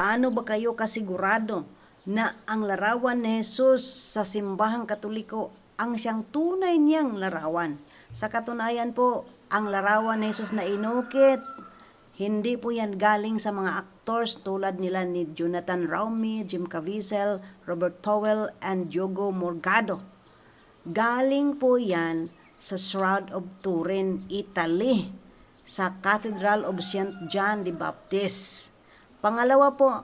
Paano ba kayo kasigurado na ang larawan ni Jesus sa simbahang Katoliko ang siyang tunay niyang larawan? Sa katunayan po, ang larawan ni Jesus na inukit, hindi po yan galing sa mga actors tulad nila ni Jonathan Raumi, Jim Caviezel, Robert Powell, and Diogo Morgado. Galing po yan sa Shroud of Turin, Italy, sa Cathedral of St. John the Baptist. Pangalawa po,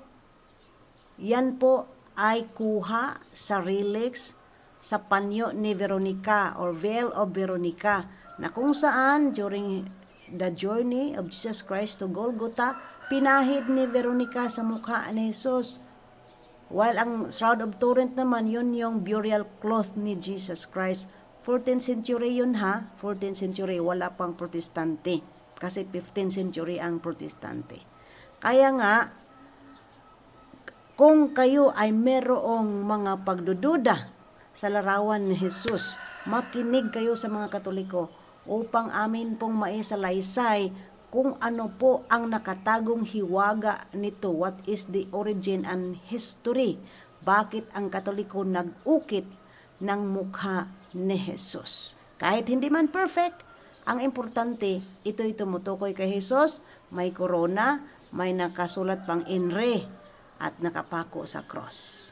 yan po ay kuha sa relics sa panyo ni Veronica or Veil of Veronica, na kung saan during the journey of Jesus Christ to Golgotha, pinahid ni Veronica sa mukha ni Jesus. While ang Shroud of Turin naman, yun yung burial cloth ni Jesus Christ. 14th century yun ha, 14th century, wala pang protestante. Kasi 15th century ang protestante. Kaya nga, kung kayo ay merong mga pagdududa sa larawan ni Jesus, makinig kayo sa mga Katoliko upang amin pong maisalaysay kung ano po ang nakatagong hiwaga nito. What is the origin and history? Bakit ang Katoliko nag-ukit ng mukha ni Jesus? Kahit hindi man perfect, ang importante, ito'y tumutukoy kay Jesus, may corona, may nakasulat pang INRE, at nakapako sa cross.